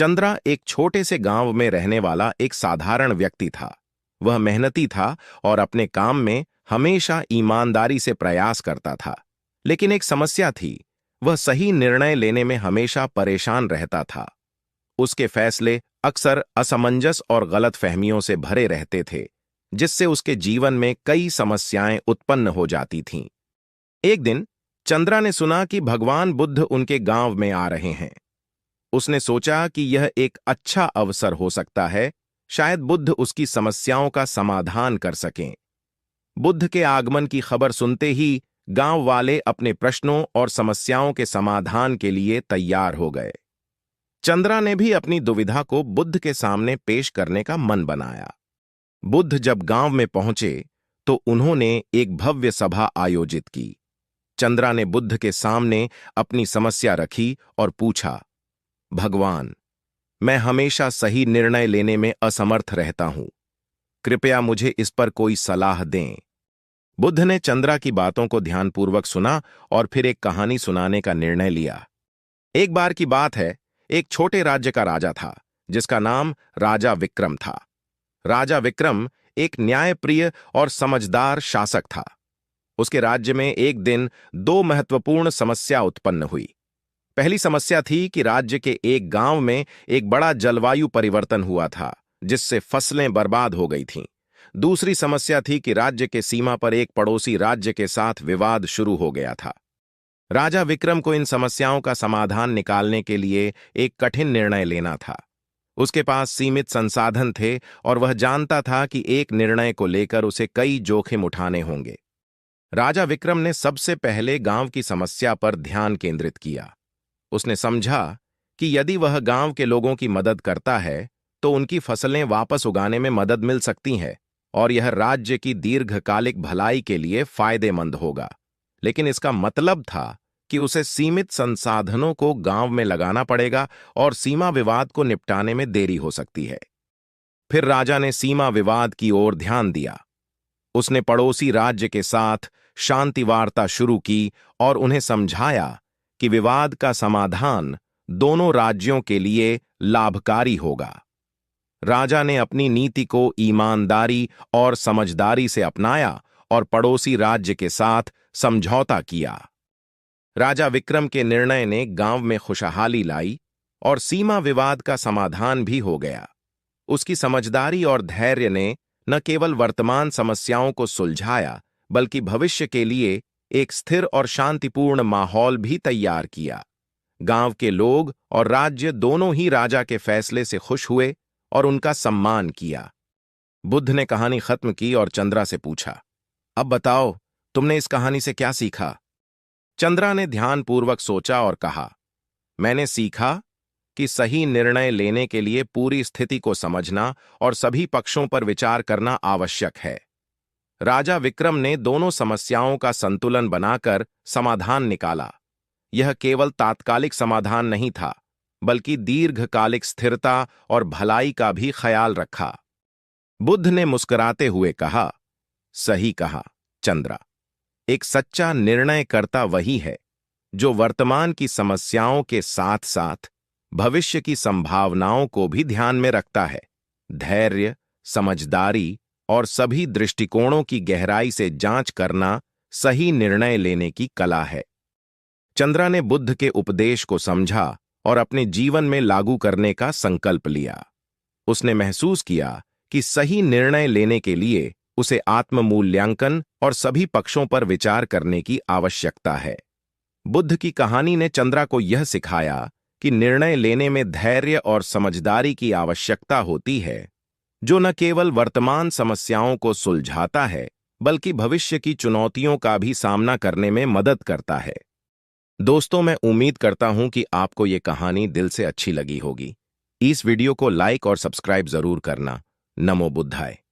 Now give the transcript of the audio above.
चंद्रा एक छोटे से गांव में रहने वाला एक साधारण व्यक्ति था। वह मेहनती था और अपने काम में हमेशा ईमानदारी से प्रयास करता था। लेकिन एक समस्या थी, वह सही निर्णय लेने में हमेशा परेशान रहता था। उसके फैसले अक्सर असमंजस और गलतफहमियों से भरे रहते थे, जिससे उसके जीवन में कई समस्याएं उत्पन्न हो जाती थीं। एक दिन चंद्रा ने सुना कि भगवान बुद्ध उनके गांव में आ रहे हैं। उसने सोचा कि यह एक अच्छा अवसर हो सकता है, शायद बुद्ध उसकी समस्याओं का समाधान कर सकें। बुद्ध के आगमन की खबर सुनते ही गांव वाले अपने प्रश्नों और समस्याओं के समाधान के लिए तैयार हो गए। चंद्रा ने भी अपनी दुविधा को बुद्ध के सामने पेश करने का मन बनाया। बुद्ध जब गांव में पहुंचे तो उन्होंने एक भव्य सभा आयोजित की। चंद्रा ने बुद्ध के सामने अपनी समस्या रखी और पूछा, भगवान, मैं हमेशा सही निर्णय लेने में असमर्थ रहता हूं। कृपया मुझे इस पर कोई सलाह दें। बुद्ध ने चंद्रा की बातों को ध्यानपूर्वक सुना और फिर एक कहानी सुनाने का निर्णय लिया। एक बार की बात है, एक छोटे राज्य का राजा था जिसका नाम राजा विक्रम था। राजा विक्रम एक न्यायप्रिय और समझदार शासक था। उसके राज्य में एक दिन दो महत्वपूर्ण समस्या उत्पन्न हुई। पहली समस्या थी कि राज्य के एक गांव में एक बड़ा जलवायु परिवर्तन हुआ था, जिससे फसलें बर्बाद हो गई थीं। दूसरी समस्या थी कि राज्य के सीमा पर एक पड़ोसी राज्य के साथ विवाद शुरू हो गया था। राजा विक्रम को इन समस्याओं का समाधान निकालने के लिए एक कठिन निर्णय लेना था। उसके पास सीमित संसाधन थे और वह जानता था कि एक निर्णय को लेकर उसे कई जोखिम उठाने होंगे। राजा विक्रम ने सबसे पहले गांव की समस्या पर ध्यान केंद्रित किया। उसने समझा कि यदि वह गांव के लोगों की मदद करता है तो उनकी फसलें वापस उगाने में मदद मिल सकती है और यह राज्य की दीर्घकालिक भलाई के लिए फायदेमंद होगा। लेकिन इसका मतलब था कि उसे सीमित संसाधनों को गांव में लगाना पड़ेगा और सीमा विवाद को निपटाने में देरी हो सकती है। फिर राजा ने सीमा विवाद की ओर ध्यान दिया। उसने पड़ोसी राज्य के साथ शांति वार्ता शुरू की और उन्हें समझाया कि विवाद का समाधान दोनों राज्यों के लिए लाभकारी होगा। राजा ने अपनी नीति को ईमानदारी और समझदारी से अपनाया और पड़ोसी राज्य के साथ समझौता किया। राजा विक्रम के निर्णय ने गांव में खुशहाली लाई और सीमा विवाद का समाधान भी हो गया। उसकी समझदारी और धैर्य ने न केवल वर्तमान समस्याओं को सुलझाया, बल्कि भविष्य के लिए एक स्थिर और शांतिपूर्ण माहौल भी तैयार किया। गांव के लोग और राज्य दोनों ही राजा के फैसले से खुश हुए और उनका सम्मान किया। बुद्ध ने कहानी खत्म की और चंद्रा से पूछा, अब बताओ, तुमने इस कहानी से क्या सीखा? चंद्रा ने ध्यानपूर्वक सोचा और कहा, मैंने सीखा कि सही निर्णय लेने के लिए पूरी स्थिति को समझना और सभी पक्षों पर विचार करना आवश्यक है। राजा विक्रम ने दोनों समस्याओं का संतुलन बनाकर समाधान निकाला। यह केवल तात्कालिक समाधान नहीं था, बल्कि दीर्घकालिक स्थिरता और भलाई का भी ख्याल रखा। बुद्ध ने मुस्कुराते हुए कहा, सही कहा चंद्रा, एक सच्चा निर्णयकर्ता वही है जो वर्तमान की समस्याओं के साथ साथ भविष्य की संभावनाओं को भी ध्यान में रखता है। धैर्य, समझदारी और सभी दृष्टिकोणों की गहराई से जांच करना सही निर्णय लेने की कला है। चंद्रा ने बुद्ध के उपदेश को समझा और अपने जीवन में लागू करने का संकल्प लिया। उसने महसूस किया कि सही निर्णय लेने के लिए उसे आत्म-मूल्यांकन और सभी पक्षों पर विचार करने की आवश्यकता है। बुद्ध की कहानी ने चंद्रा को यह सिखाया कि निर्णय लेने में धैर्य और समझदारी की आवश्यकता होती है, जो न केवल वर्तमान समस्याओं को सुलझाता है, बल्कि भविष्य की चुनौतियों का भी सामना करने में मदद करता है। दोस्तों, मैं उम्मीद करता हूं कि आपको ये कहानी दिल से अच्छी लगी होगी। इस वीडियो को लाइक और सब्सक्राइब जरूर करना। नमो बुद्धाय।